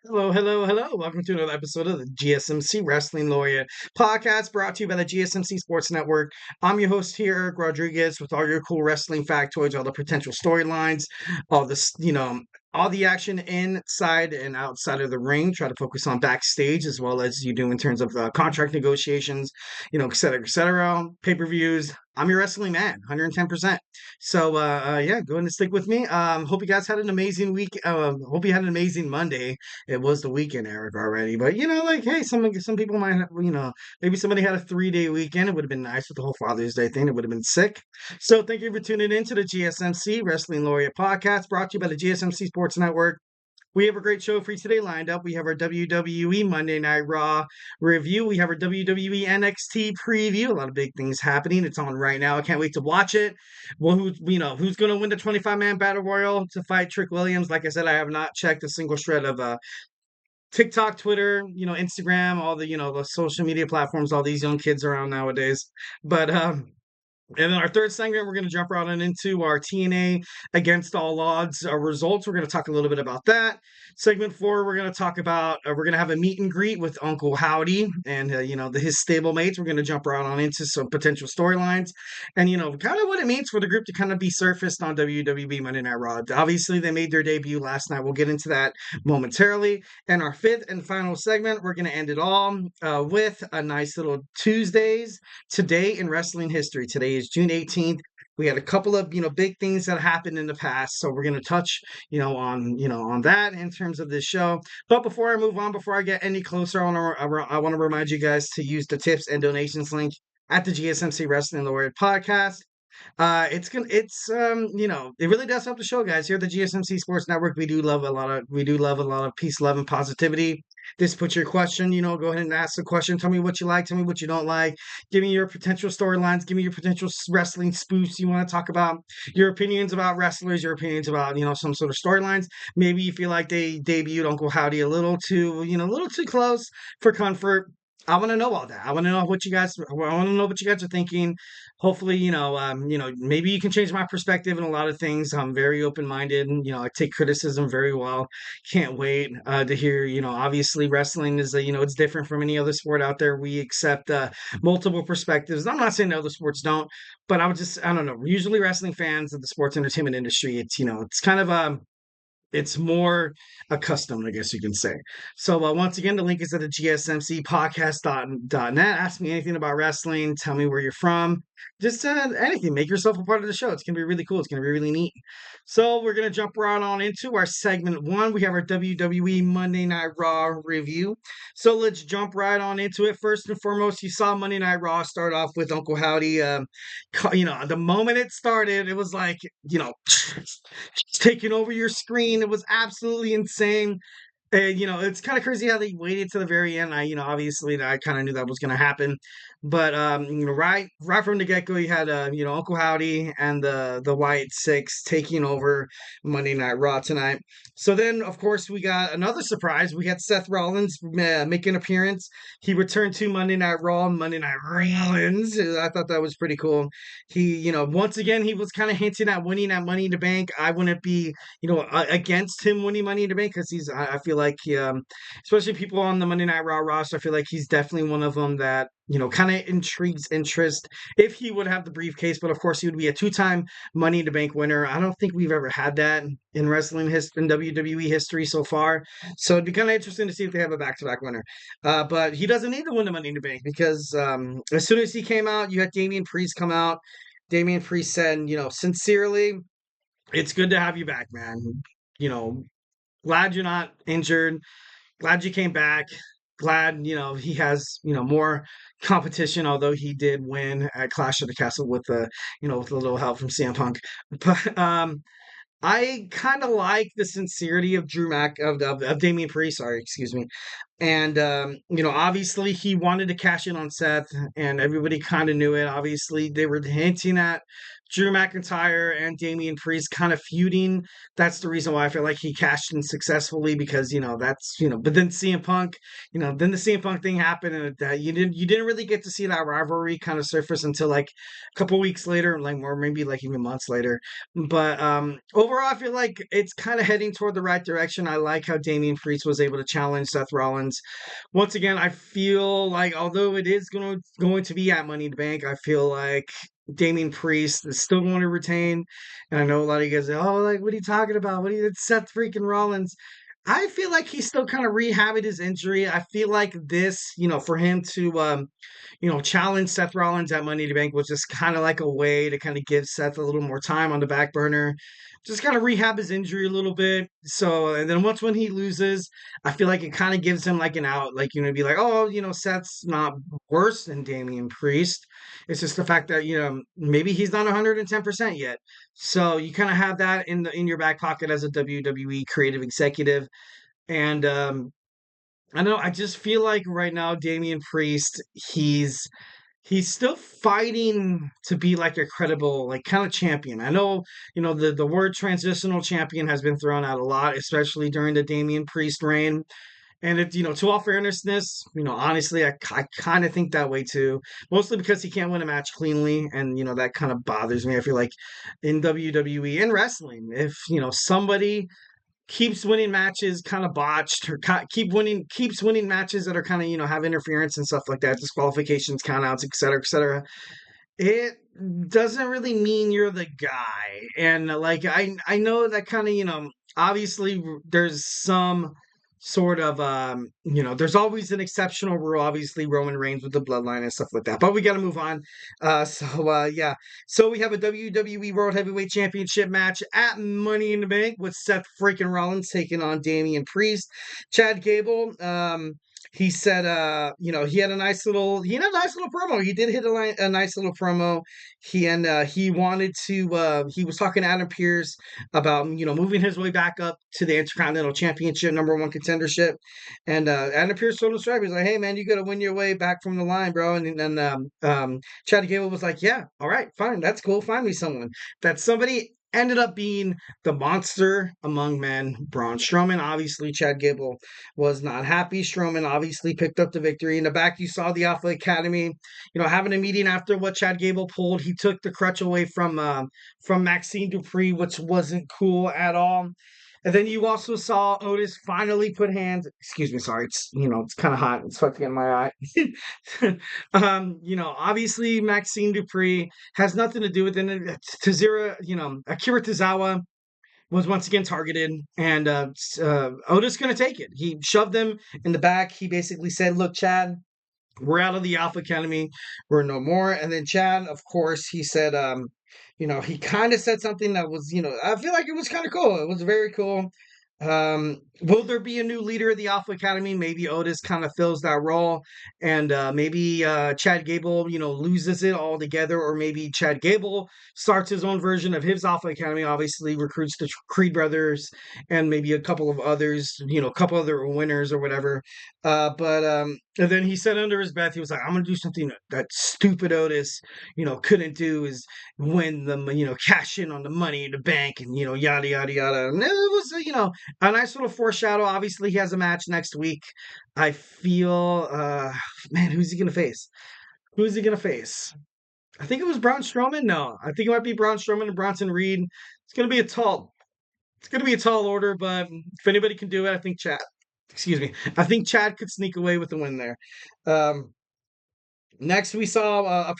Hello, hello, hello. Welcome to another episode of the GSMC Wrestling Laureate Podcast brought to you by the GSMC Sports Network. I'm your host here, Eric Rodriguez, with all your cool wrestling factoids, all the potential storylines, all this, all the action inside and outside of the ring. Try to focus on backstage as well as you do in terms of contract negotiations, et cetera, et cetera. Pay-per-views. I'm your wrestling man, 110%. So, yeah, go ahead and stick with me. Hope you guys had an amazing week. Hope you had an amazing Monday. It was the weekend, Eric, already. But hey, some people might have, maybe somebody had a 3-day weekend. It would have been nice with the whole Father's Day thing. It would have been sick. So thank you for tuning in to the GSMC Wrestling Laureate Podcast, brought to you by the GSMC Sports Network. We have a great show for you today lined up. We have our WWE Monday Night Raw review. We have our WWE NXT preview. A lot of big things happening. It's on right now. I can't wait to watch it. Well, who's going to win the 25-man battle royal to fight Trick Williams? Like I said, I have not checked a single shred of TikTok, Twitter, Instagram, all the social media platforms, all these young kids around nowadays. But and then our third segment, we're going to jump right on into our TNA Against All Odds results. We're going to talk a little bit about that. Segment 4, we're going to talk about, we're going to have a meet and greet with Uncle Howdy and, his stablemates. We're going to jump right on into some potential storylines and, kind of what it means for the group to kind of be surfaced on WWE Monday Night Raw. Obviously, they made their debut last night. We'll get into that momentarily. And our fifth and final segment, we're going to end it all with a nice little Tuesdays Today in Wrestling History. Today is June 18th. We had a couple of big things that happened in the past, so we're going to touch on that in terms of this show. But before I move on, before I get any closer, I want to remind you guys to use the tips and donations link at the GSMC Wrestling Laureate Podcast. It really does help the show, guys. Here at the GSMC Sports Network, we do love a lot of peace, love, and positivity. Just put your question, go ahead and ask the question. Tell me what you like, tell me what you don't like. Give me your potential storylines, give me your potential wrestling spoofs you want to talk about, your opinions about wrestlers, your opinions about, some sort of storylines. Maybe you feel like they debuted Uncle Howdy a little too close for comfort. I want to know all that. I want to know what you guys. I want to know what you guys are thinking. Hopefully, maybe you can change my perspective in a lot of things. I'm very open minded. I take criticism very well. Can't wait to hear. Obviously, wrestling is it's different from any other sport out there. We accept multiple perspectives. I'm not saying the other sports don't, but I don't know. Usually, wrestling fans of the sports entertainment industry, it's kind of it's more accustomed, I guess you can say. So once again, the link is at the GSMCpodcast.net. Ask me anything about wrestling. Tell me where you're from. Just anything. Make yourself a part of the show. It's going to be really cool. It's going to be really neat. So we're going to jump right on into our segment 1. We have our WWE Monday Night Raw review. So let's jump right on into it. First and foremost, you saw Monday Night Raw start off with Uncle Howdy. The moment it started, it was like, taking over your screen. It was absolutely insane. And, it's kind of crazy how they waited to the very end. Obviously I kind of knew that was going to happen. But, right from the get-go, you had, Uncle Howdy and the Wyatt Six taking over Monday Night Raw tonight. So then, of course, we got another surprise. We got Seth Rollins make an appearance. He returned to Monday Night Raw, Monday Night Rollins. I thought that was pretty cool. He, once again, he was kind of hinting at winning at Money in the Bank. I wouldn't be, against him winning Money in the Bank because I feel like, especially people on the Monday Night Raw roster, I feel like he's definitely one of them that, kind of intrigues interest if he would have the briefcase. But of course, he would be a 2-time Money in the Bank winner. I don't think we've ever had that in wrestling history, in WWE history so far. So it'd be kind of interesting to see if they have a back-to-back winner. But he doesn't need to win the Money in the Bank because as soon as he came out, you had Damien Priest come out. Damien Priest said, sincerely, it's good to have you back, man. Glad you're not injured. Glad you came back. Glad, he has, more competition, although he did win at Clash of the Castle with with a little help from CM Punk. But I kind of like the sincerity of of Damian Priest. Sorry, excuse me. And obviously he wanted to cash in on Seth, and everybody kind of knew it. Obviously, they were hinting at Drew McIntyre and Damien Priest kind of feuding. That's the reason why I feel like he cashed in successfully because that's But then CM Punk, then the CM Punk thing happened, and you didn't really get to see that rivalry kind of surface until like a couple weeks later, like or maybe like even months later. But overall, I feel like it's kind of heading toward the right direction. I like how Damien Priest was able to challenge Seth Rollins. Once again, I feel like although it is going to be at Money in the Bank, I feel like Damien Priest is still going to retain. And I know a lot of you guys say, oh, like, what are you talking about? It's Seth freaking Rollins. I feel like he's still kind of rehabbing his injury. I feel like this, for him to, challenge Seth Rollins at Money in the Bank was just kind of like a way to kind of give Seth a little more time on the back burner, just kind of rehab his injury a little bit. So, and then when he loses, I feel like it kind of gives him like an out, like, be like, oh, Seth's not worse than Damian Priest. It's just the fact that, maybe he's not 110% yet. So you kind of have that in your back pocket as a WWE creative executive. And I know I just feel like right now Damian Priest, he's still fighting to be like a credible, like kind of champion. I know, the word transitional champion has been thrown out a lot, especially during the Damian Priest reign. And to all fairnessness, honestly, I kind of think that way too. Mostly because he can't win a match cleanly, and that kind of bothers me. I feel like in WWE and wrestling, if somebody keeps winning matches kind of botched, or keeps winning matches that are kind of have interference and stuff like that, disqualifications, countouts, etc., it doesn't really mean you're the guy. And like I know that kind of obviously there's some sort of there's always an exceptional rule, obviously Roman Reigns with the bloodline and stuff like that, but we got to move on. Yeah, so we have a WWE World Heavyweight Championship match at Money in the Bank with Seth freaking Rollins taking on Damian Priest. Chad Gable, he said, he had a nice little promo. He did hit a nice little promo. He wanted to, he was talking to Adam Pearce about, moving his way back up to the Intercontinental Championship, #1 contendership. And Adam Pearce told him straight, he's like, hey, man, you got to win your way back from the line, bro. And then Chad Gable was like, yeah, all right, fine. That's cool. Find me someone. That somebody ended up being the monster among men, Braun Strowman. Obviously, Chad Gable was not happy. Strowman obviously picked up the victory. In the back, you saw the Alpha Academy, having a meeting after what Chad Gable pulled. He took the crutch away from Maxine Dupree, which wasn't cool at all. And then you also saw Otis finally put hands. Excuse me, sorry. It's kind of hot. It's about to get in my eye. Obviously Maxine Dupree has nothing to do with it. Tazira, Akira Tozawa was once again targeted, and Otis going to take it. He shoved him in the back. He basically said, "Look, Chad, we're out of the Alpha Academy. We're no more." And then Chad, of course, he said, he kind of said something that was, I feel like it was kind of cool. It was very cool. Will there be a new leader of the Alpha Academy? Maybe Otis kind of fills that role, and maybe Chad Gable, loses it altogether, or maybe Chad Gable starts his own version of his Alpha Academy. Obviously, recruits the Creed brothers and maybe a couple of others, a couple other winners or whatever. And then he said under his breath, he was like, "I'm gonna do something that stupid Otis, couldn't do, is win the, cash in on the Money in the Bank, and yada yada yada." And it was, a nice little foreshadow. Obviously, he has a match next week. I feel, man, who's he going to face? Who's he going to face? I think it was Braun Strowman. No, I think it might be Braun Strowman and Bronson Reed. It's going to be a tall order, but if anybody can do it, I think Chad could sneak away with the win there. Next, we saw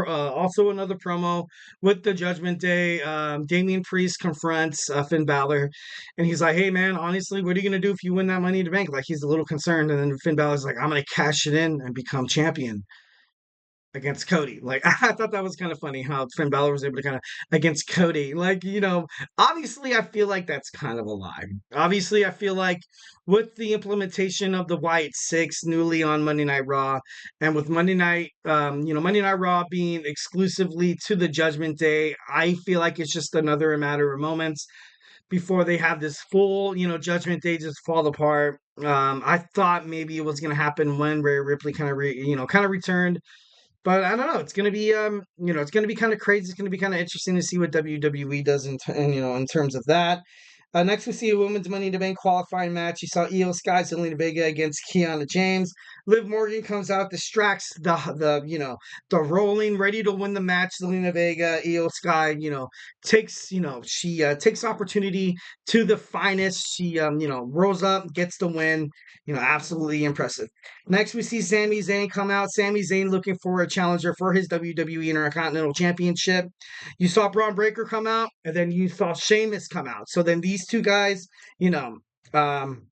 also another promo with the Judgment Day. Damian Priest confronts Finn Balor, and he's like, "Hey, man, honestly, what are you gonna do if you win that Money in the Bank?" Like, he's a little concerned, and then Finn Balor's like, "I'm gonna cash it in and become champion against Cody." Like, I thought that was kind of funny how Finn Balor was able to kind of against Cody. Like, obviously I feel like that's kind of a lie. Obviously, I feel like with the implementation of the Wyatt Six newly on Monday Night Raw, and with Monday Night Raw being exclusively to the Judgment Day, I feel like it's just another matter of moments before they have this full, Judgment Day just fall apart. I thought maybe it was going to happen when Rhea Ripley kind of returned. But I don't know. It's gonna be it's gonna be kind of crazy. It's gonna be kind of interesting to see what WWE does in terms of that. Next, we see a women's Money in the Bank qualifying match. You saw Io Sky, Zelina Vega against Kiana James. Liv Morgan comes out, distracts the rolling, ready to win the match. Zelina Vega, Io Sky, takes she takes opportunity to the finest. She rolls up, gets the win. Absolutely impressive. Next, we see Sami Zayn come out. Sami Zayn looking for a challenger for his WWE Intercontinental Championship. You saw Braun Breaker come out, and then you saw Sheamus come out. So then these two guys, you know, um,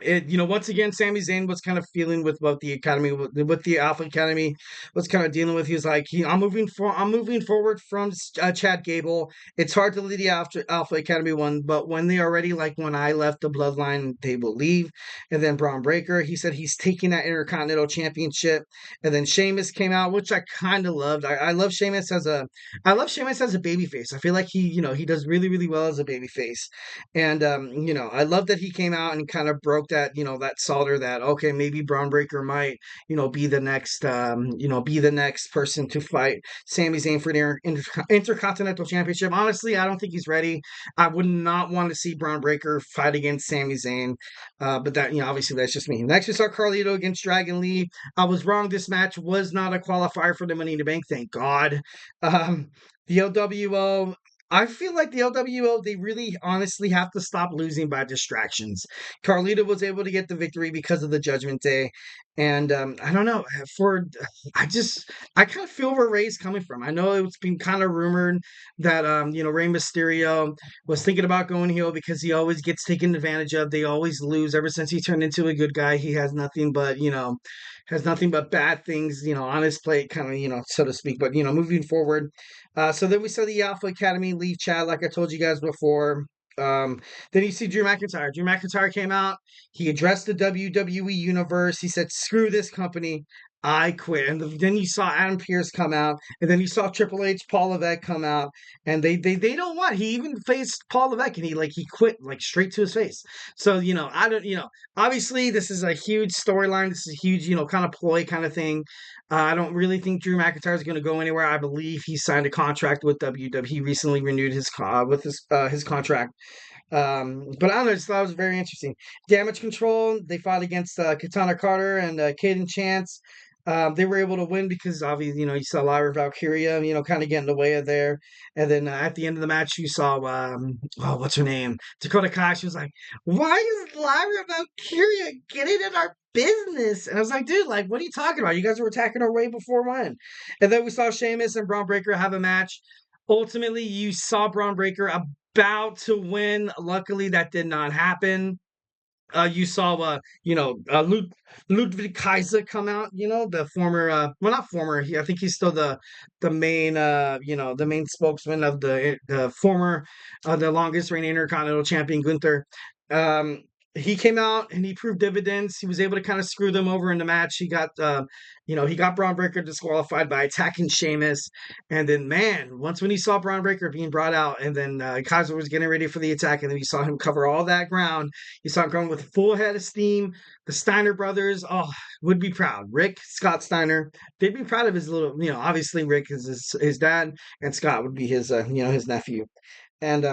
once again, Sami Zayn was kind of feeling with what the academy, with the Alpha Academy, was kind of dealing with. He was like, I'm moving forward from Chad Gable. It's hard to lead the Alpha Academy one, but when they already like when I left the Bloodline, they will leave. And then Braun Breaker, he said he's taking that Intercontinental Championship. And then Sheamus came out, which I kind of loved. I love Sheamus I love Sheamus as a babyface. I feel like he does really really well as a babyface. And I love that he came out and kind of broke that solder that okay, maybe Braun Breaker might, be the next person to fight Sami Zayn for the Intercontinental Championship. Honestly, I don't think he's ready. I would not want to see Braun Breaker fight against Sami Zayn. But that, obviously that's just me. Next we saw Carlito against Dragon Lee. I was wrong. This match was not a qualifier for the Money in the Bank. Thank God. The LWO, I feel like the LWO, they really honestly have to stop losing by distractions. Carlito was able to get the victory because of the Judgment Day. And I don't know, I kind of feel where Ray's coming from. I know it's been kind of rumored that, Rey Mysterio was thinking about going heel because he always gets taken advantage of. They always lose. Ever since he turned into a good guy, he has nothing but bad things, on his plate, kind of, so to speak. But, moving forward, so then we saw the Alpha Academy leave Chad, like I told you guys before. Then you see Drew McIntyre. Drew McIntyre came out. He addressed the WWE Universe. He said, "Screw this company. I quit." And then you saw Adam Pearce come out, and then you saw Triple H, Paul Levesque come out, and they don't want. He even faced Paul Levesque, and he quit like straight to his face. So I don't obviously this is a huge storyline. This is a huge kind of ploy kind of thing. I don't really think Drew McIntyre is going to go anywhere. I believe he signed a contract with WWE. He recently renewed his contract. But I don't know, I just thought it was very interesting. Damage Control, they fought against Katana Carter and Kaden Chance. They were able to win because obviously, you saw Lyra Valkyria, kind of get in the way of there. And then at the end of the match, you saw, what's her name? Dakota Kai. She was like, "Why is Lyra Valkyria getting in our business?" And I was like, "Dude, like, what are you talking about? You guys were attacking her way before when?" And then we saw Sheamus and Braun Breaker have a match. Ultimately, you saw Braun Breaker about to win. Luckily, that did not happen. You saw, Ludwig Kaiser come out. The former, well, not former. I think he's still the main, the main spokesman of the former, the longest reigning Intercontinental Champion Gunther. He came out and he proved dividends. He was able to kind of screw them over in the match. He got Braun Breaker disqualified by attacking Sheamus. And then, man, once when he saw Braun Breaker being brought out, and then Kaiser was getting ready for the attack, and then you saw him cover all that ground. You saw him going with a full head of steam. The Steiner brothers, would be proud. Rick, Scott Steiner, they'd be proud of his little, obviously Rick is his dad, and Scott would be his nephew. And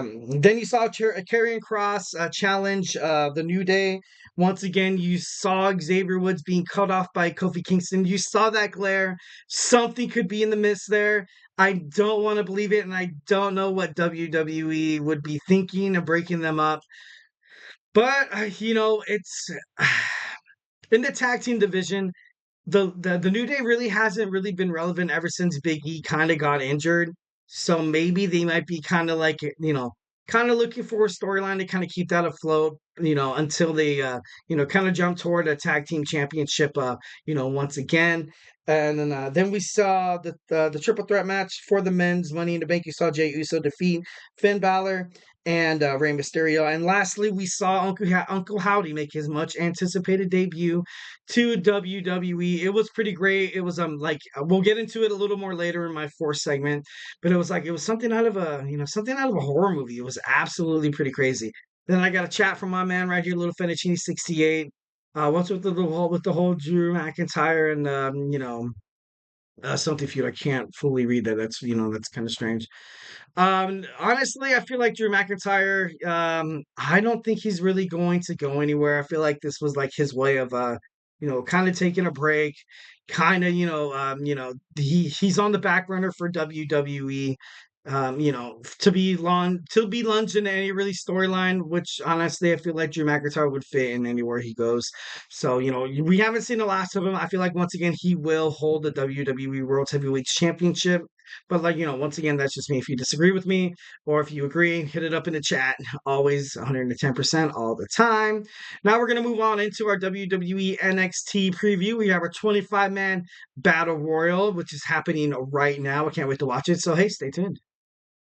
then you saw a Karrion Kross challenge the New Day. Once again, you saw Xavier Woods being cut off by Kofi Kingston. You saw that glare. Something could be in the mist there. I don't want to believe it, and I don't know what WWE would be thinking of breaking them up. But, it's in the tag team division, the New Day really hasn't really been relevant ever since Big E kind of got injured. So maybe they might be kind of like, kind of looking for a storyline to kind of keep that afloat, until they, kind of jump toward a tag team championship, once again. And then we saw the triple threat match for the men's Money in the Bank. You saw Jey Uso defeat Finn Balor and Rey Mysterio. And lastly, we saw Uncle Howdy make his much anticipated debut to WWE. It was pretty great. It was we'll get into it a little more later in my fourth segment, but it was something out of a horror movie. It was absolutely pretty crazy. Then I got a chat from my man right here, Little Fettuccine 68. What's with the whole Drew McIntyre and Something feud. I can't fully read that. That's kind of strange. Honestly, I feel like Drew McIntyre, I don't think he's really going to go anywhere. I feel like this was like his way of kind of taking a break, kind of, he's on the back runner for WWE. To be lunged in any really storyline, which honestly I feel like Drew McIntyre would fit in anywhere he goes. So, we haven't seen the last of him. I feel like once again he will hold the WWE World Heavyweight Championship. But once again, that's just me. If you disagree with me or if you agree, hit it up in the chat. Always 110% all the time. Now we're going to move on into our WWE NXT preview. We have our 25-man Battle Royal, which is happening right now. I can't wait to watch it. So, hey, stay tuned.